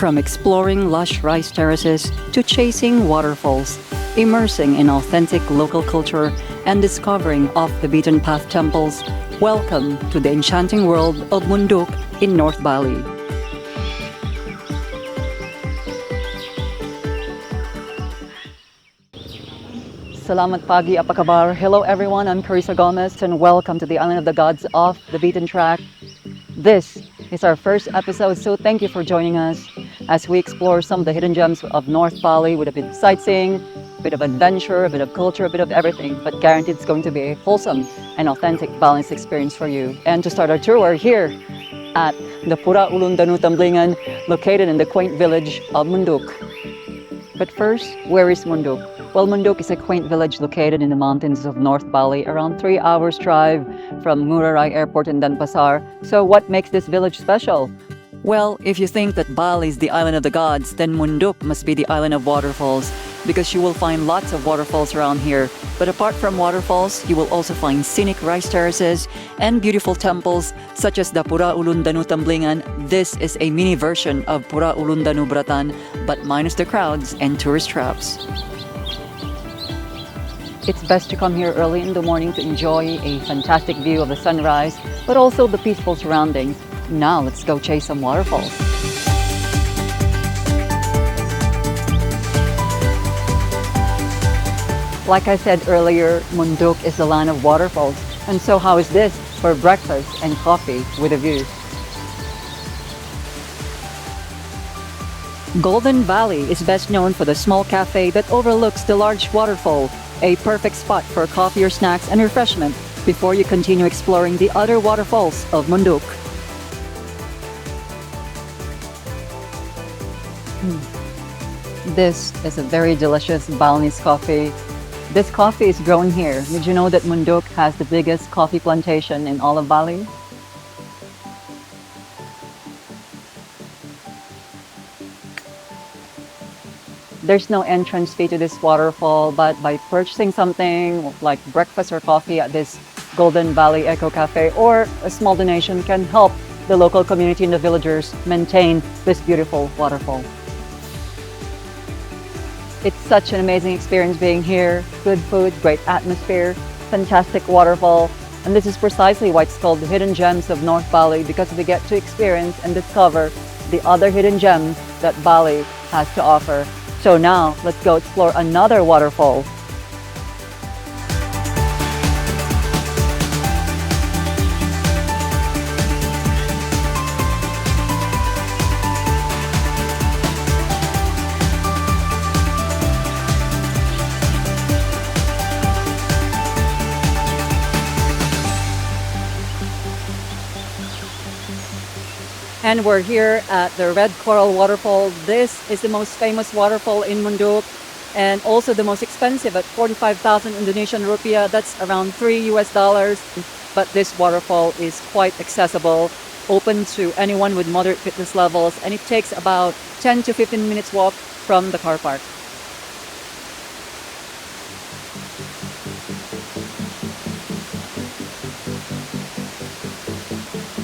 From exploring lush rice terraces to chasing waterfalls, immersing in authentic local culture, and discovering off-the-beaten-path temples, welcome to the enchanting world of Munduk in North Bali. Salamat pagi, apa kabar? Hello everyone, I'm Kharissa and welcome to the Island of the Gods off the beaten track. This is our first episode, so thank you for joining us as we explore some of the hidden gems of North Bali with a bit of sightseeing, a bit of adventure, a bit of culture, a bit of everything, but guaranteed it's going to be a wholesome and authentic Balinese experience for you. And to start our tour, we're here at the Ulun Danu Tamblingan, located in the quaint village of Munduk. But first, where is Munduk? Well, Munduk is a quaint village located in the mountains of North Bali, around 3 hours drive from Ngurah Airport in Denpasar. So what makes this village special? Well, if you think that Bali is the island of the gods, then Munduk must be the island of waterfalls, because you will find lots of waterfalls around here. But apart from waterfalls, you will also find scenic rice terraces and beautiful temples such as the Ulun Danu Tamblingan. This is a mini version of Ulun Danu Bratan, but minus the crowds and tourist traps. It's best to come here early in the morning to enjoy a fantastic view of the sunrise, but also the peaceful surroundings. Now let's go chase some waterfalls. Like I said earlier, Munduk is the land of waterfalls. And so how is this for breakfast and coffee with a view? Golden Valley is best known for the small cafe that overlooks the large waterfall, a perfect spot for coffee or snacks and refreshment before you continue exploring the other waterfalls of Munduk. This is a very delicious Balinese coffee. This coffee is grown here. Did you know that Munduk has the biggest coffee plantation in all of Bali? There's no entrance fee to this waterfall, but by purchasing something like breakfast or coffee at this Golden Valley Eco Cafe, or a small donation can help the local community and the villagers maintain this beautiful waterfall. It's such an amazing experience being here. Good food, great atmosphere, fantastic waterfall. And this is precisely why it's called the Hidden Gems of North Bali, because we get to experience and discover the other hidden gems that Bali has to offer. So now, let's go explore another waterfall. And we're here at the Red Coral Waterfall. This is the most famous waterfall in Munduk and also the most expensive at 45,000 Indonesian rupiah. That's around $3 US. But this waterfall is quite accessible, open to anyone with moderate fitness levels, and it takes about 10 to 15 minutes walk from the car park.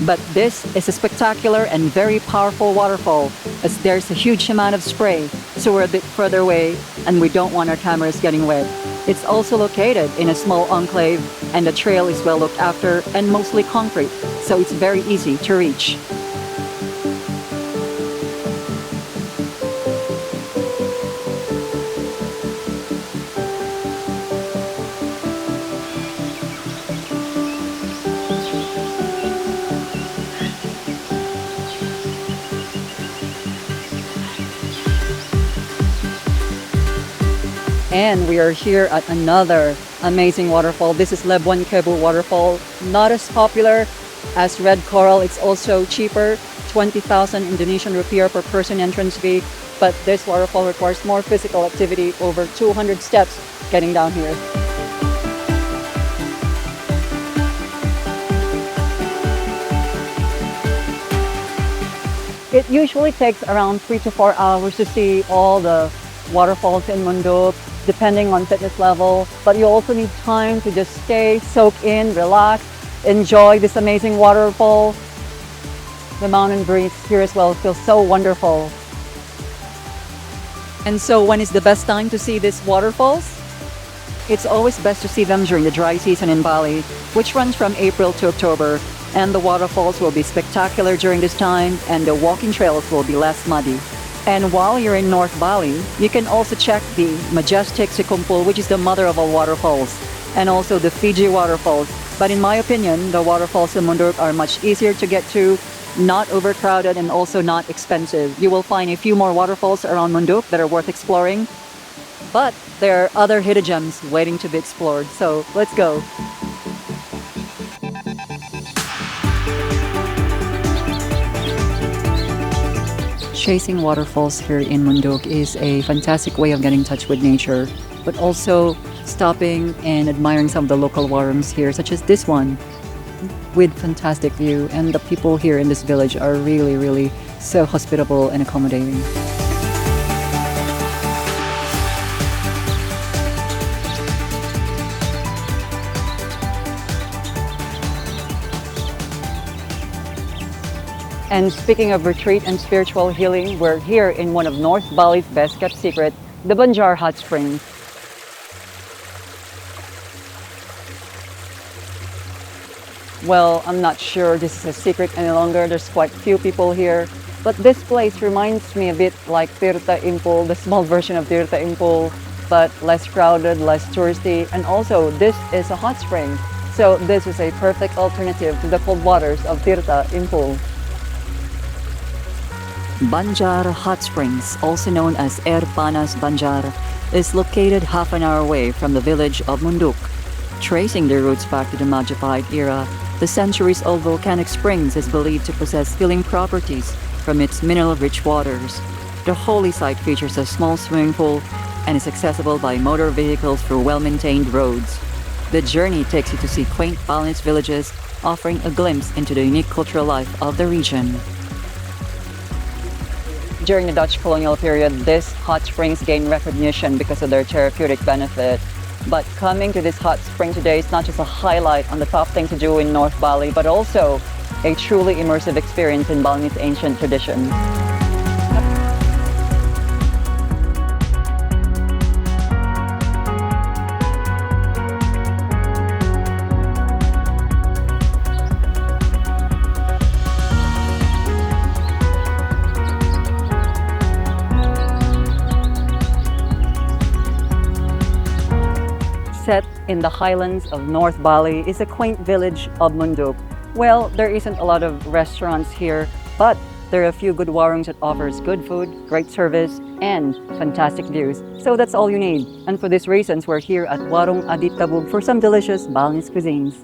But this is a spectacular and very powerful waterfall, as there's a huge amount of spray, so we're a bit further away and we don't want our cameras getting wet. It's also located in a small enclave, and the trail is well looked after and mostly concrete, so it's very easy to reach. And we are here at another amazing waterfall. This is Lebuan Kebo waterfall. Not as popular as Red Coral. It's also cheaper, 20,000 Indonesian rupiah per person entrance fee. But this waterfall requires more physical activity, over 200 steps getting down here. It usually takes around 3 to 4 hours to see all the waterfalls in Munduk, depending on fitness level, but you also need time to just stay, soak in, relax, enjoy this amazing waterfall. The mountain breeze here as well feels so wonderful. And so when is the best time to see these waterfalls? It's always best to see them during the dry season in Bali, which runs from April to October, and the waterfalls will be spectacular during this time, and the walking trails will be less muddy. And while you're in North Bali, you can also check the majestic Sikumpul, which is the mother of all waterfalls, and also the Fiji waterfalls. But in my opinion, the waterfalls in Munduk are much easier to get to, not overcrowded, and also not expensive. You will find a few more waterfalls around Munduk that are worth exploring, but there are other hidden gems waiting to be explored. So let's go. Chasing waterfalls here in Munduk is a fantastic way of getting in touch with nature, but also stopping and admiring some of the local warungs here, such as this one, with fantastic view. And the people here in this village are really so hospitable and accommodating. And speaking of retreat and spiritual healing, we're here in one of North Bali's best kept secret, the Banjar Hot Springs. Well, I'm not sure this is a secret any longer. There's quite few people here. But this place reminds me a bit like Tirta Impul, the small version of Tirta Impul, but less crowded, less touristy. And also, this is a hot spring. So this is a perfect alternative to the cold waters of Tirta Impul. Banjar Hot Springs, also known as Panas Banjar, is located half an hour away from the village of Munduk. Tracing their roots back to the Majapahit era, the centuries-old volcanic springs is believed to possess healing properties from its mineral-rich waters. The holy site features a small swimming pool and is accessible by motor vehicles through well-maintained roads. The journey takes you to see quaint Balinese villages, offering a glimpse into the unique cultural life of the region. During the Dutch colonial period, these hot springs gained recognition because of their therapeutic benefit. But coming to this hot spring today is not just a highlight on the top thing to do in North Bali, but also a truly immersive experience in Balinese ancient tradition. Set in the highlands of North Bali is a quaint village of Munduk. Well, there isn't a lot of restaurants here, but there are a few good warungs that offers good food, great service, and fantastic views. So that's all you need. And for these reasons, we're here at Warung Adit for some delicious Balinese cuisines.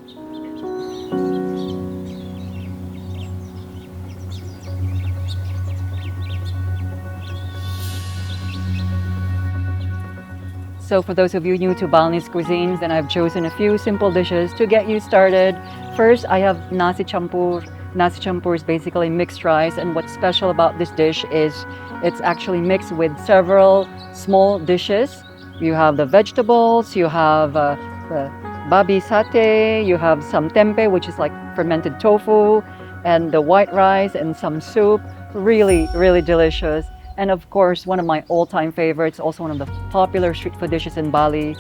So for those of you new to Balinese cuisines, then I've chosen a few simple dishes to get you started. First, I have nasi campur. Nasi campur is basically mixed rice, and what's special about this dish is it's actually mixed with several small dishes. You have the vegetables, you have the babi satay, you have some tempeh, which is like fermented tofu, and the white rice and some soup. Really delicious. And of course, one of my all-time favorites, also one of the popular street food dishes in Bali,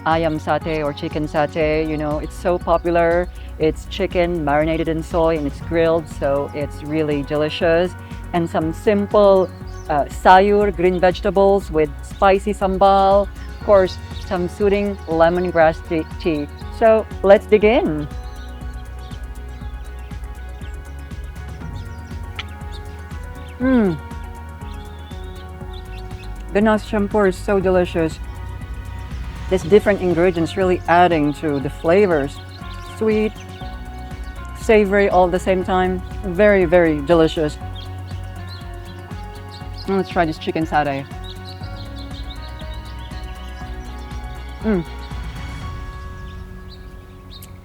ayam satay or chicken satay. You know, it's so popular. It's chicken marinated in soy and it's grilled, so it's really delicious. And some simple sayur, green vegetables with spicy sambal. Of course, some soothing lemongrass tea. So let's dig in. The nasi campur is so delicious. There's different ingredients really adding to the flavors. Sweet, savory all at the same time. Very delicious. Let's try this chicken satay.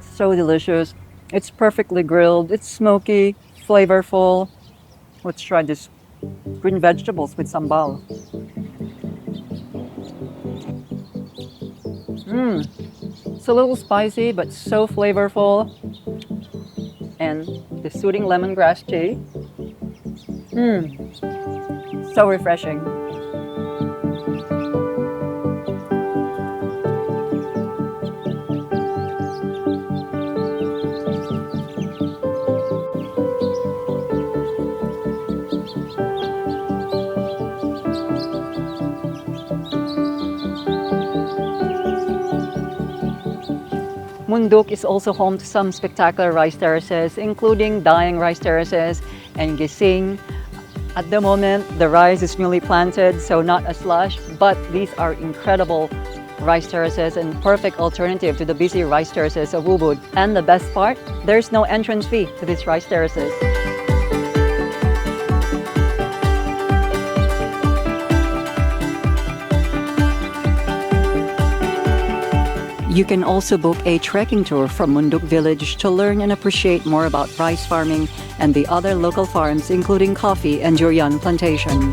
So delicious. It's perfectly grilled. It's smoky, flavorful. Let's try this green vegetables with sambal. It's a little spicy, but so flavorful. And the soothing lemongrass tea. So refreshing. Munduk is also home to some spectacular rice terraces, including dying rice terraces and gising. At the moment, the rice is newly planted, so not as lush, but these are incredible rice terraces and perfect alternative to the busy rice terraces of Ubud. And the best part, there's no entrance fee to these rice terraces. You can also book a trekking tour from Munduk village to learn and appreciate more about rice farming and the other local farms, including coffee and durian plantation.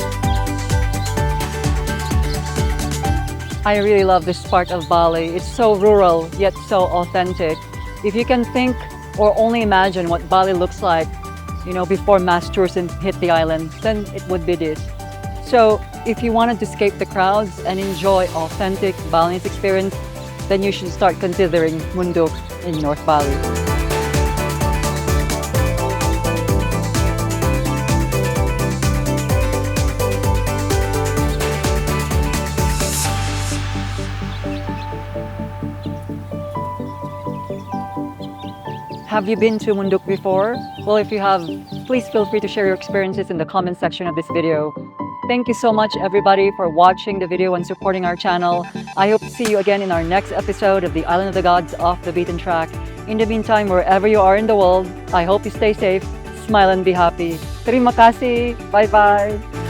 I really love this part of Bali. It's so rural, yet so authentic. If you can think or only imagine what Bali looks like, before mass tourism hit the island, then it would be this. So if you wanted to escape the crowds and enjoy authentic Balinese experience, then you should start considering Munduk in North Bali. Have you been to Munduk before? Well, if you have, please feel free to share your experiences in the comment section of this video. Thank you so much, everybody, for watching the video and supporting our channel. I hope to see you again in our next episode of the Island of the Gods Off the Beaten Track. In the meantime, wherever you are in the world, I hope you stay safe, smile and be happy. Terima kasih. Bye-bye.